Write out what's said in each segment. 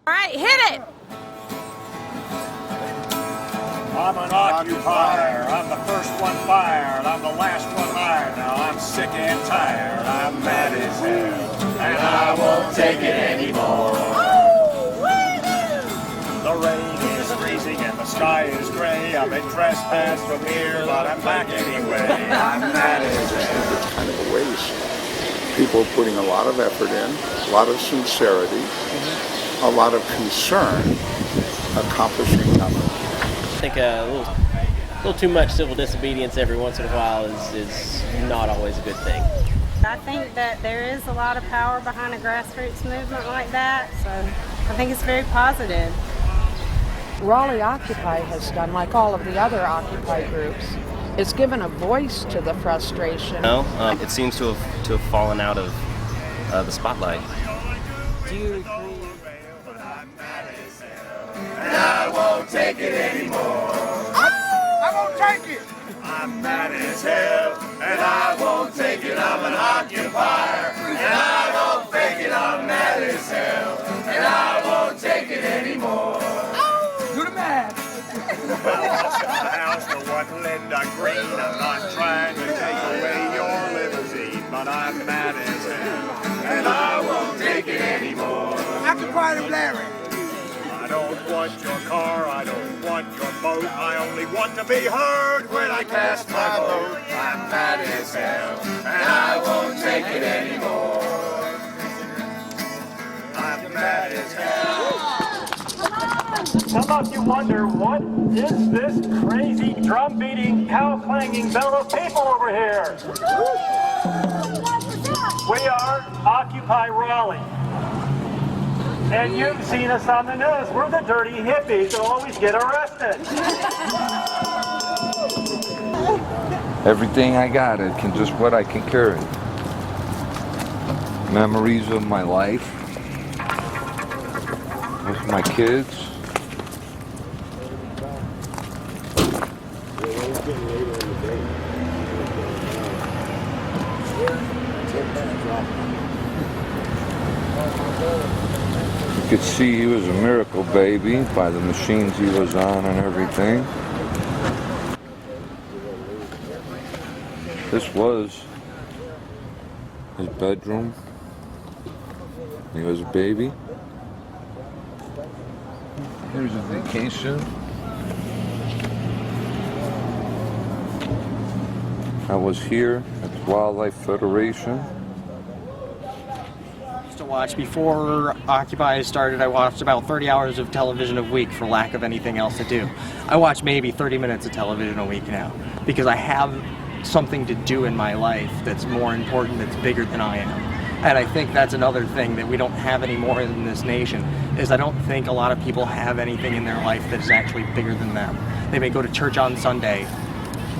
All right, hit it! I'm an occupier, I'm the first one fired, I'm the last one hired, now I'm sick and tired, I'm mad as hell, and I won't take it anymore. The rain is freezing and the sky is gray, I've been trespassed from here, but I'm back anyway, I'm mad as hell. It's kind of a waste. People are putting a lot of effort in, a lot of sincerity, a lot of concern, accomplishing nothing. I think a little too much civil disobedience every once in a while is not always a good thing. I think that there is a lot of power behind a grassroots movement like that, so I think it's very positive. Raleigh Occupy has done, like all of the other Occupy groups, it's given a voice to the frustration. No, it seems to have fallen out of the spotlight. Do you agree? And I won't take it anymore. I won't take it. I'm mad as hell, and I won't take it. I'm an occupier, and I don't fake it. I'm mad as hell, and I won't take it anymore. Do the math. The house to what Linda Green. I'm not trying to take away your limousine, but I'm mad as hell, and I won't take it anymore. Occupier Larry. I don't want your car, I don't want your boat, I only want to be heard when I cast my vote. I'm mad as hell, and I won't take it anymore. I'm mad as hell. Some of you wonder, what is this crazy drum-beating, cow-clanging bell of people over here? We are Occupy Raleigh. And you've seen us on the news. We're the dirty hippies that always get arrested. Everything I got, it can just what I can carry. Memories of my life with my kids. You could see he was a miracle baby by the machines he was on and everything. This was his bedroom. He was a baby. Here's a vacation. I was here at the Wildlife Federation. To watch. Before Occupy started, I watched about 30 hours of television a week for lack of anything else to do. I watch maybe 30 minutes of television a week now because I have something to do in my life that's more important, that's bigger than I am. And I think that's another thing that we don't have anymore in this nation, is I don't think a lot of people have anything in their life that is actually bigger than them. They may go to church on Sunday,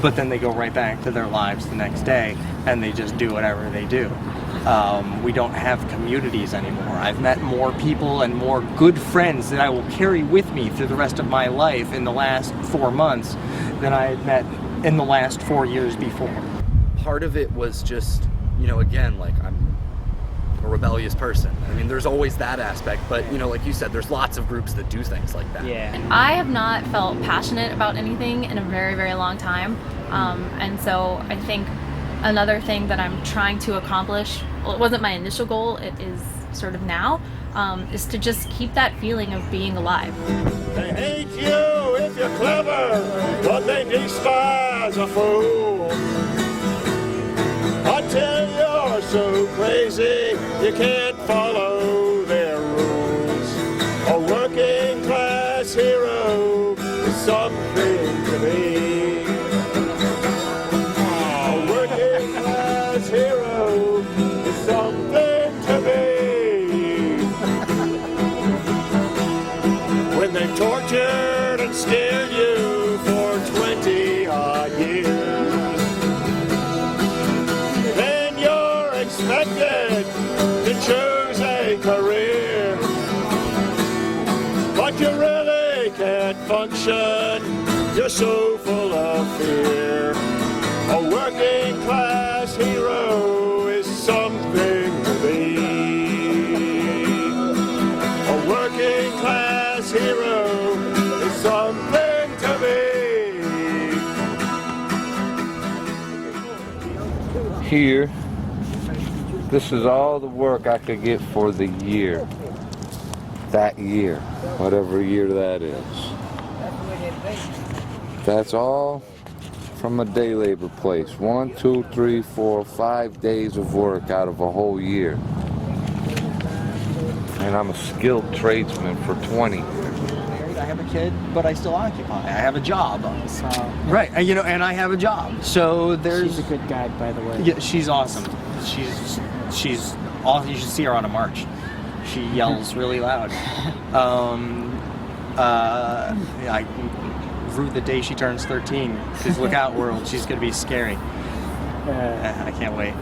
but then they go right back to their lives the next day and they just do whatever they do. We don't have communities anymore. I've met more people and more good friends that I will carry with me through the rest of my life in the last 4 months than I had met in the last 4 years before. Part of it was just, again, like I'm a rebellious person. I mean, there's always that aspect, but like you said, there's lots of groups that do things like that. Yeah. I have not felt passionate about anything in a very, very long time. And so I think another thing that I'm trying to accomplish, well, it wasn't my initial goal, it is sort of now, is to just keep that feeling of being alive. They hate you if you're clever, but they despise a fool. Until you're so crazy, you can't follow their rules. A working class hero is something to be. Hero is something to be. When they've tortured and scared you for 20 odd years, then you're expected to choose a career, but you really can't function, you're so full of fear. A working class hero is something to be. A working here, this is all the work I could get for the year. That year, whatever year that is. That's all from a day labor place. 1, 2, 3, 4, 5 days of work out of a whole year. And I'm a skilled tradesman for 20. I have a kid, but I still occupy. I have a job. Right, and I have a job. So there's... She's a good guide, by the way. Yeah, she's awesome. She's awesome. You should see her on a march. She yells really loud. I root the day she turns 13. Because look out, world, she's gonna be scary. I can't wait.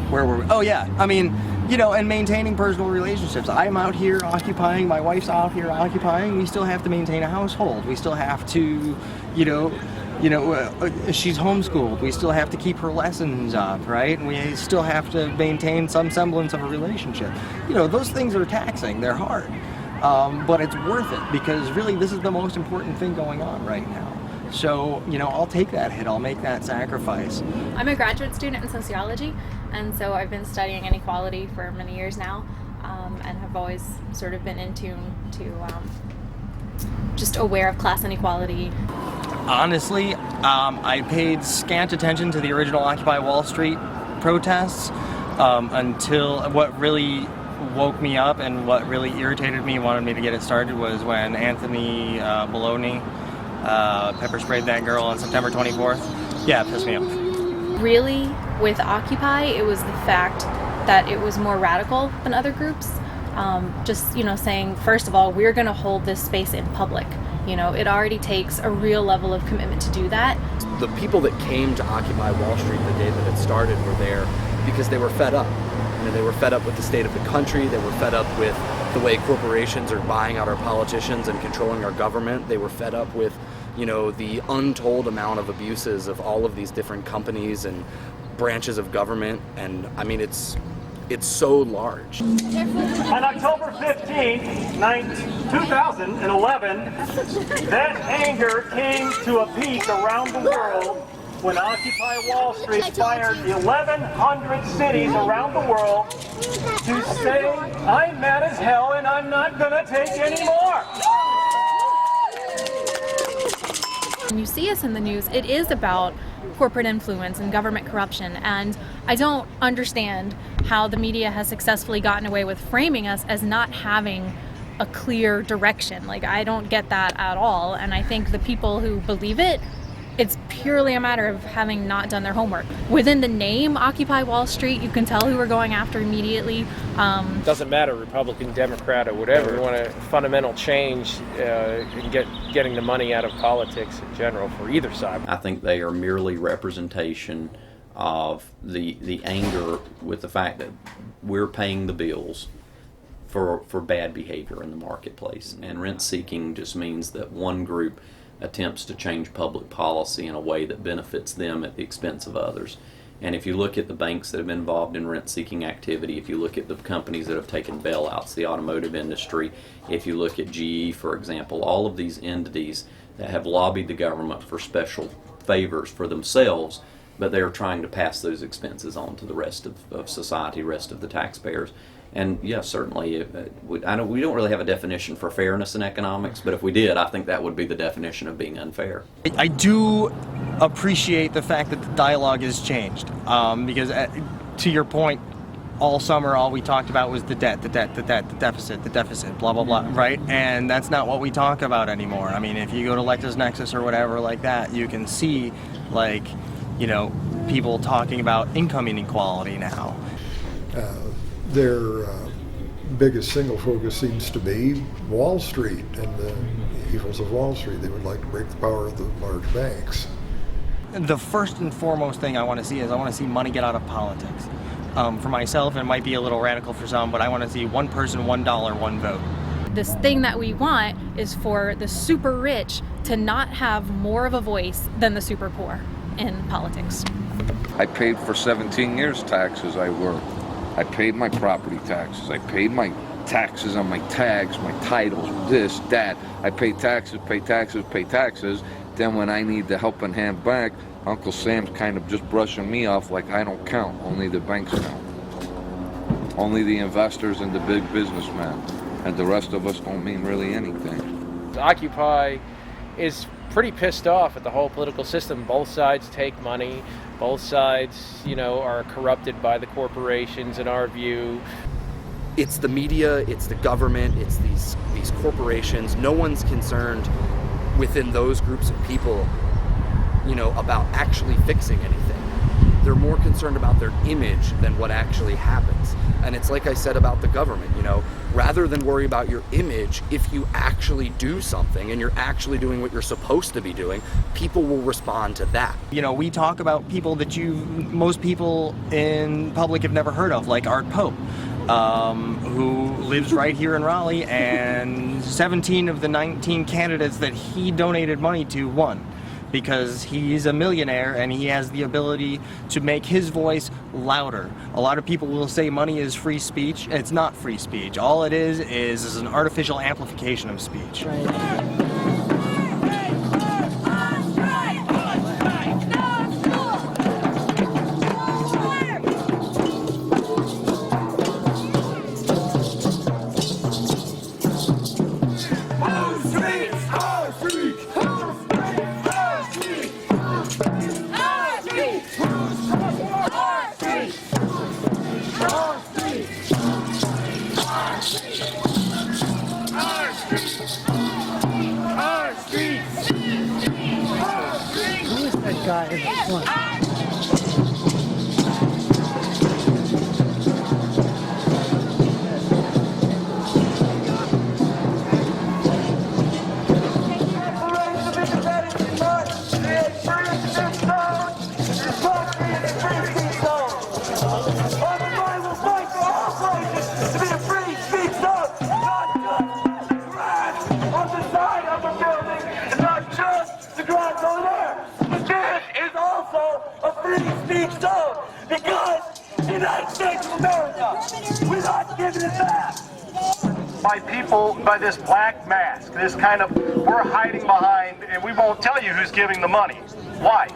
Where were we? Oh yeah, I mean, and maintaining personal relationships. I'm out here occupying, my wife's out here occupying. We still have to maintain a household. We still have to, she's homeschooled. We still have to keep her lessons up, right? And we still have to maintain some semblance of a relationship. Those things are taxing. They're hard. But it's worth it because really this is the most important thing going on right now. So, I'll take that hit. I'll make that sacrifice. I'm a graduate student in sociology, and so I've been studying inequality for many years now, and have always sort of been in tune to just aware of class inequality. Honestly, I paid scant attention to the original Occupy Wall Street protests until what really woke me up and what really irritated me, wanted me to get it started, was when Anthony Bologna pepper sprayed that girl on September 24th. Yeah, it pissed me off. Really, with Occupy, it was the fact that it was more radical than other groups. Just, saying, first of all, we're going to hold this space in public. It already takes a real level of commitment to do that. The people that came to Occupy Wall Street the day that it started were there because they were fed up. They were fed up with the state of the country. They were fed up with the way corporations are buying out our politicians and controlling our government. They were fed up with, the untold amount of abuses of all of these different companies and branches of government. And I mean, it's so large. On October 15th, 2011, that anger came to a peak around the world when Occupy Wall Street fired 1,100 cities around the world to say, I'm mad as hell and I'm not gonna take any more. When you see us in the news, it is about corporate influence and government corruption, and I don't understand how the media has successfully gotten away with framing us as not having a clear direction. I don't get that at all, and I think the people who believe it, it's purely a matter of having not done their homework. Within the name Occupy Wall Street, you can tell who we're going after immediately. Doesn't matter, Republican, Democrat, or whatever. We want a fundamental change in getting the money out of politics in general for either side. I think they are merely representation of the anger with the fact that we're paying the bills for bad behavior in the marketplace. And rent seeking just means that one group attempts to change public policy in a way that benefits them at the expense of others. And if you look at the banks that have been involved in rent-seeking activity, if you look at the companies that have taken bailouts, the automotive industry, if you look at GE, for example, all of these entities that have lobbied the government for special favors for themselves, but they are trying to pass those expenses on to the rest of society, rest of the taxpayers. And yes, certainly, I know we don't really have a definition for fairness in economics, but if we did, I think that would be the definition of being unfair. I do appreciate the fact that the dialogue has changed, because to your point, all summer all we talked about was the deficit, blah, blah, blah, right? And that's not what we talk about anymore. I mean, if you go to LexisNexis or whatever like that, you can see, people talking about income inequality now. Their biggest single focus seems to be Wall Street and the evils of Wall Street. They would like to break the power of the large banks. The first and foremost thing I want to see is I want to see money get out of politics. For myself, it might be a little radical for some, but I want to see one person, $1, one vote. This thing that we want is for the super rich to not have more of a voice than the super poor in politics. I paid for 17 years taxes I worked. I paid my property taxes. I paid my taxes on my tags, my titles, this, that. I pay taxes, pay taxes, pay taxes. then when I need the helping hand back, Uncle Sam's kind of just brushing me off like I don't count. Only the banks count. Only the investors and the big businessmen. And the rest of us don't mean really anything. Occupy is pretty pissed off at the whole political system. Both sides take money. Both sides, are corrupted by the corporations, in our view. It's the media, it's the government, it's these corporations. No one's concerned within those groups of people, about actually fixing anything. They're more concerned about their image than what actually happens. And it's like I said about the government, rather than worry about your image, if you actually do something and you're actually doing what you're supposed to be doing, people will respond to that. We talk about people that most people in public have never heard of, like Art Pope, who lives right here in Raleigh, and 17 of the 19 candidates that he donated money to won. Because he's a millionaire and he has the ability to make his voice louder. A lot of people will say money is free speech. It's not free speech. All it is an artificial amplification of speech. Guy in the front. By this black mask, this kind of, we're hiding behind, and we won't tell you who's giving the money. Why?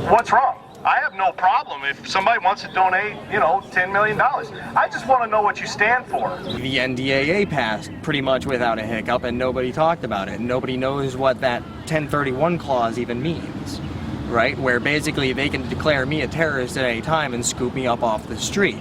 What's wrong? I have no problem if somebody wants to donate, $10 million. I just want to know what you stand for. The NDAA passed pretty much without a hiccup, and nobody talked about it. Nobody knows what that 1031 clause even means, right? Where basically they can declare me a terrorist at any time and scoop me up off the street.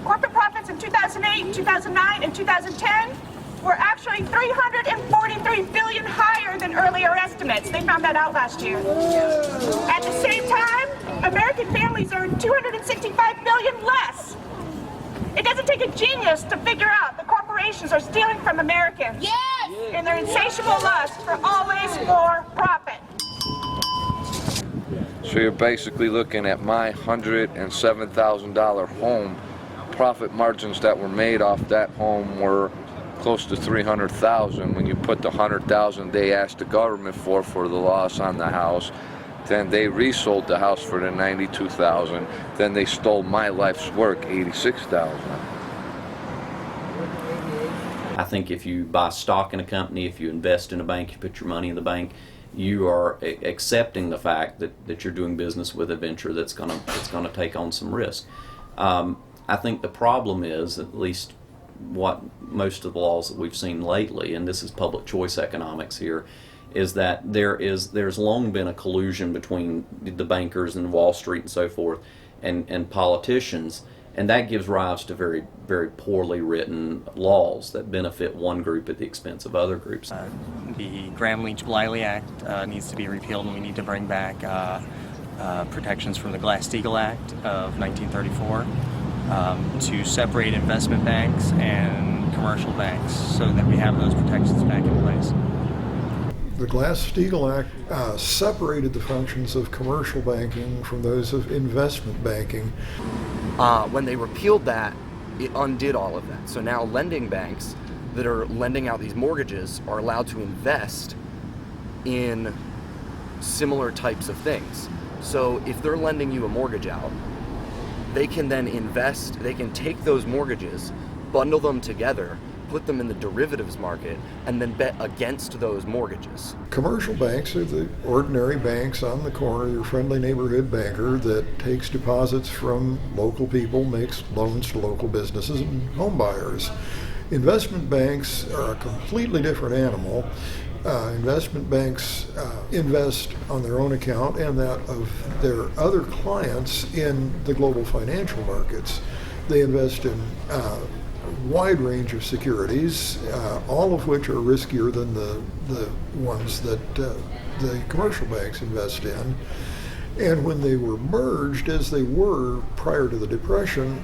Corporate profits in 2008, 2009, and 2010 were actually $343 billion higher than earlier estimates. They found that out last year. At the same time, American families earn $265 billion less. It doesn't take a genius to figure out the corporations are stealing from Americans in their insatiable lust for always more profit. So you're basically looking at my $107,000 home. Profit margins that were made off that home were close to $300,000. When you put the $100,000 they asked the government for the loss on the house, then they resold the house for the $92,000. Then they stole my life's work, $86,000. I think if you buy stock in a company, if you invest in a bank, you put your money in the bank, you are accepting the fact that you're doing business with a venture that's going to take on some risk. I think the problem is, at least what most of the laws that we've seen lately, and this is public choice economics here, is that there's long been a collusion between the bankers and Wall Street and so forth and politicians, and that gives rise to very, very poorly written laws that benefit one group at the expense of other groups. The Graham-Leach-Bliley Act needs to be repealed, and we need to bring back protections from the Glass-Steagall Act of 1934 to separate investment banks and commercial banks so that we have those protections back in place. The Glass-Steagall Act separated the functions of commercial banking from those of investment banking. When they repealed that, it undid all of that. So now lending banks that are lending out these mortgages are allowed to invest in similar types of things. So if they're lending you a mortgage out, they can then invest, they can take those mortgages, bundle them together, put them in the derivatives market and then bet against those mortgages. Commercial banks are the ordinary banks on the corner, your friendly neighborhood banker that takes deposits from local people, makes loans to local businesses and home buyers. Investment banks are a completely different animal. Investment banks invest on their own account and that of their other clients in the global financial markets. They invest in a wide range of securities, all of which are riskier than the ones that the commercial banks invest in. And when they were merged, as they were prior to the Depression,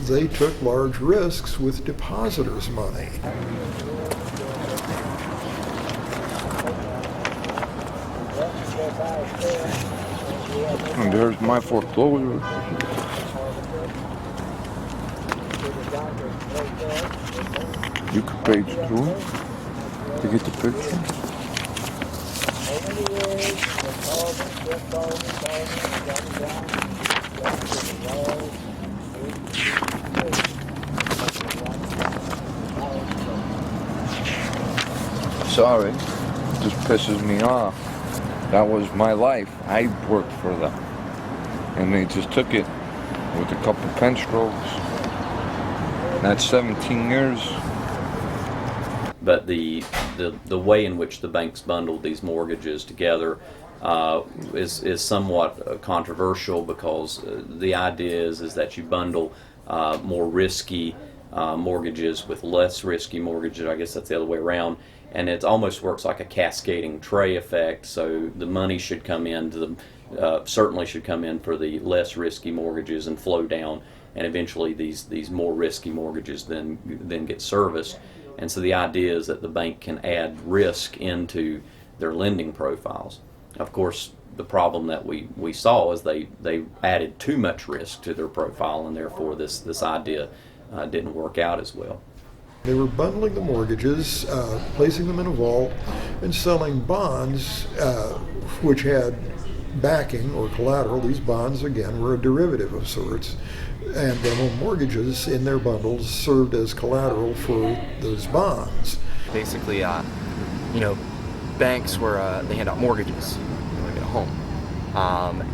they took large risks with depositors' money. And there's my foreclosure. You could page through to get the picture. Sorry, it just pisses me off. That was my life. I worked for them. And they just took it with a couple pen strokes. That's 17 years. But the way in which the banks bundled these mortgages together is somewhat controversial, because the idea is that you bundle more risky mortgages with less risky mortgages. I guess that's the other way around. And it almost works like a cascading tray effect. So the money should come in to certainly should come in for the less risky mortgages and flow down, and eventually these more risky mortgages then get serviced. And so the idea is that the bank can add risk into their lending profiles. Of course, the problem that we saw is they added too much risk to their profile, and therefore this idea didn't work out as well. They were bundling the mortgages, placing them in a vault, and selling bonds which had backing or collateral. These bonds, again, were a derivative of sorts. And the home mortgages in their bundles served as collateral for those bonds. Basically, banks they hand out mortgages when they get a home.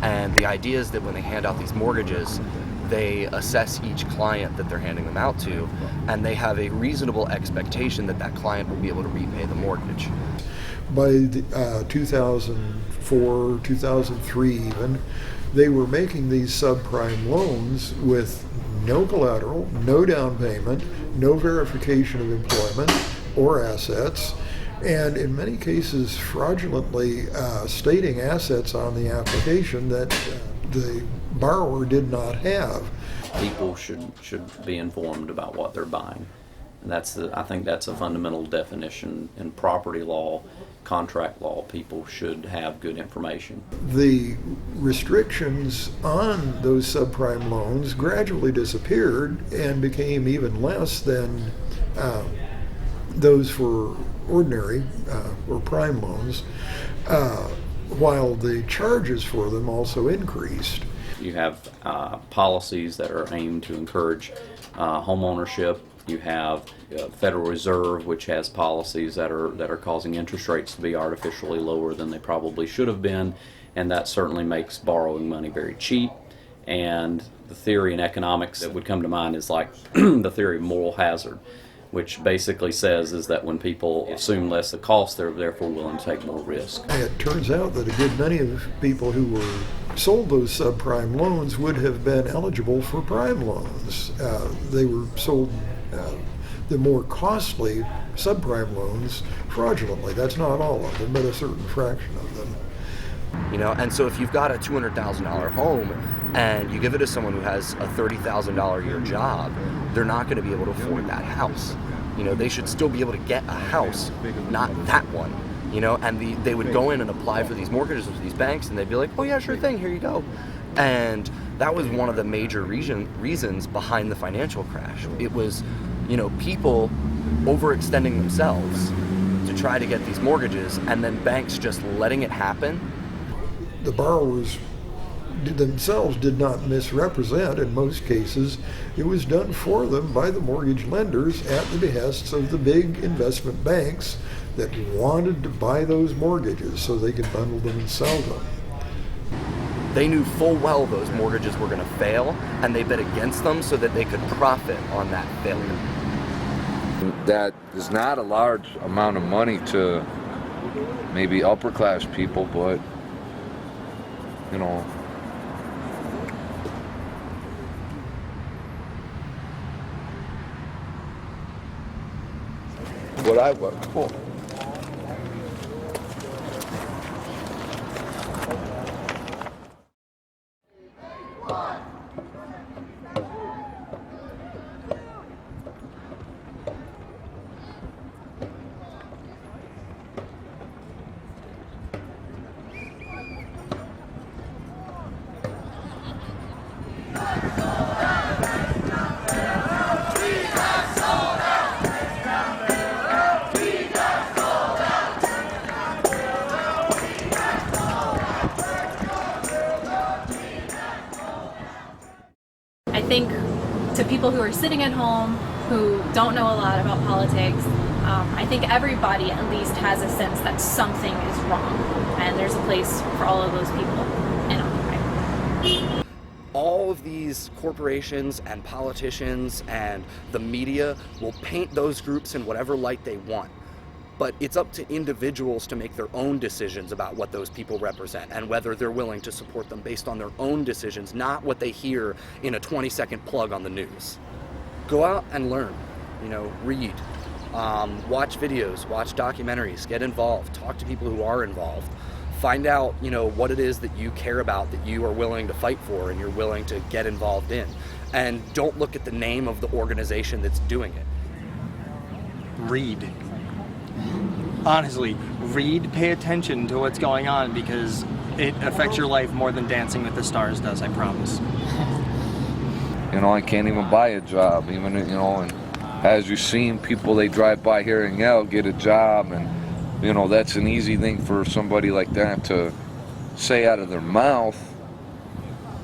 And the idea is that when they hand out these mortgages, they assess each client that they're handing them out to, and they have a reasonable expectation that that client will be able to repay the mortgage. By 2004, 2003 even, they were making these subprime loans with no collateral, no down payment, no verification of employment or assets, and in many cases fraudulently stating assets on the application that the borrower did not have. People should be informed about what they're buying. And I think that's a fundamental definition in property law, contract law. People should have good information. The restrictions on those subprime loans gradually disappeared and became even less than those for ordinary or prime loans, while the charges for them also increased. You have policies that are aimed to encourage home ownership. You have Federal Reserve, which has policies that are causing interest rates to be artificially lower than they probably should have been, and that certainly makes borrowing money very cheap. And the theory in economics that would come to mind is like the theory of moral hazard, which basically says is that when people assume less the cost, they're therefore willing to take more risk. It turns out that a good many of people who were sold those subprime loans would have been eligible for prime loans. They were sold the more costly subprime loans fraudulently. That's not all of them, but a certain fraction of them. And so if you've got a $200,000 home and you give it to someone who has a $30,000 a year job, they're not going to be able to afford that house. They should still be able to get a house, not that one. And they would go in and apply for these mortgages with these banks, and they'd be like, oh yeah, sure thing, here you go. And that was one of the major reasons behind the financial crash. It was, people overextending themselves to try to get these mortgages, and then banks just letting it happen. The borrowers themselves did not misrepresent. In most cases, it was done for them by the mortgage lenders at the behests of the big investment banks that wanted to buy those mortgages so they could bundle them and sell them. They knew full well those mortgages were going to fail, and they bet against them so that they could profit on that failure. That is not a large amount of money to maybe upper class people, but you know, what I work for. I think to people who are sitting at home, who don't know a lot about politics, I think everybody at least has a sense that something is wrong, and there's a place for all of those people in Occupy. All of these corporations and politicians and the media will paint those groups in whatever light they want. But it's up to individuals to make their own decisions about what those people represent and whether they're willing to support them based on their own decisions, not what they hear in a 20-second plug on the news. Go out and learn, read, watch videos, watch documentaries, get involved, talk to people who are involved. Find out, what it is that you care about, that you are willing to fight for and you're willing to get involved in. And don't look at the name of the organization that's doing it. Read. Honestly, read, pay attention to what's going on, because it affects your life more than Dancing with the Stars does, I promise. I can't even buy a job, even, and as you've seen, people, they drive by here and yell, get a job, and, that's an easy thing for somebody like that to say out of their mouth,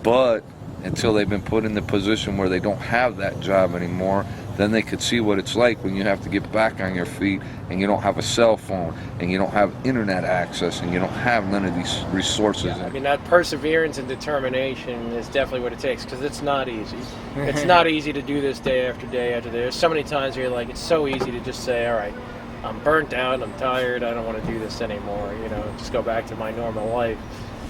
but until they've been put in the position where they don't have that job anymore, then they could see what it's like when you have to get back on your feet and you don't have a cell phone and you don't have internet access and you don't have none of these resources. Yeah, I mean, that perseverance and determination is definitely what it takes, because it's not easy. It's not easy to do this day after day after day. There's so many times where you're like, it's so easy to just say, all right, I'm burnt out, I'm tired, I don't want to do this anymore, just go back to my normal life.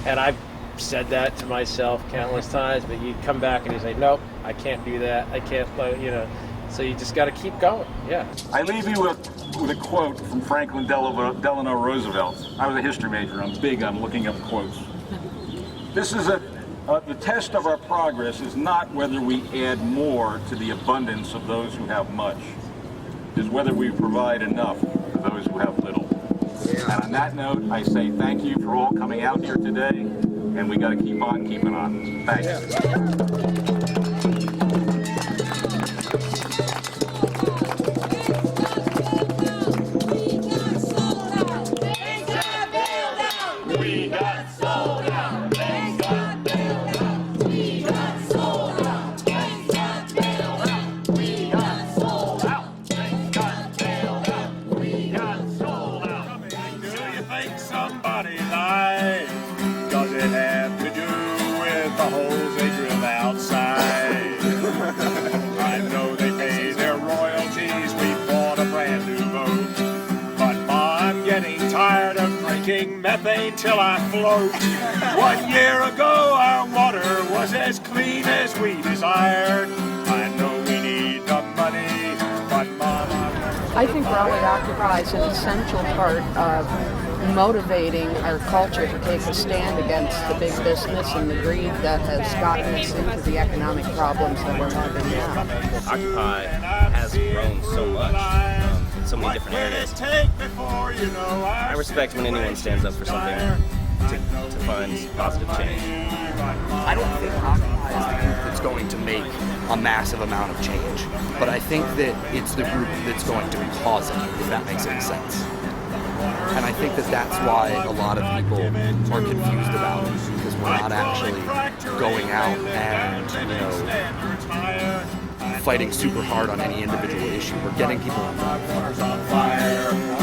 And I've said that to myself countless times, but you come back and you say, nope, I can't do that, I can't, so you just got to keep going, yeah. I leave you with a quote from Franklin Delano Roosevelt. I was a history major, I'm big on looking up quotes. This is the test of our progress is not whether we add more to the abundance of those who have much, is whether we provide enough for those who have little. And on that note, I say thank you for all coming out here today, and we got to keep on keeping on. Thanks. Methane till I float. 1 year ago our water was as clean as we desired. I know we need the money, but Mama... I think Raleigh Occupy is an essential part of motivating our culture to take a stand against the big business and the greed that has gotten us into the economic problems that we're having now. Occupy has grown so much. So many different areas. I respect when anyone stands up for something to find positive change. I don't think Occupy is the group that's going to make a massive amount of change, but I think that it's the group that's going to cause it, if that makes any sense. And I think that that's why a lot of people are confused about it, because we're not actually going out and, fighting super hard on any individual issue. We're getting people involved.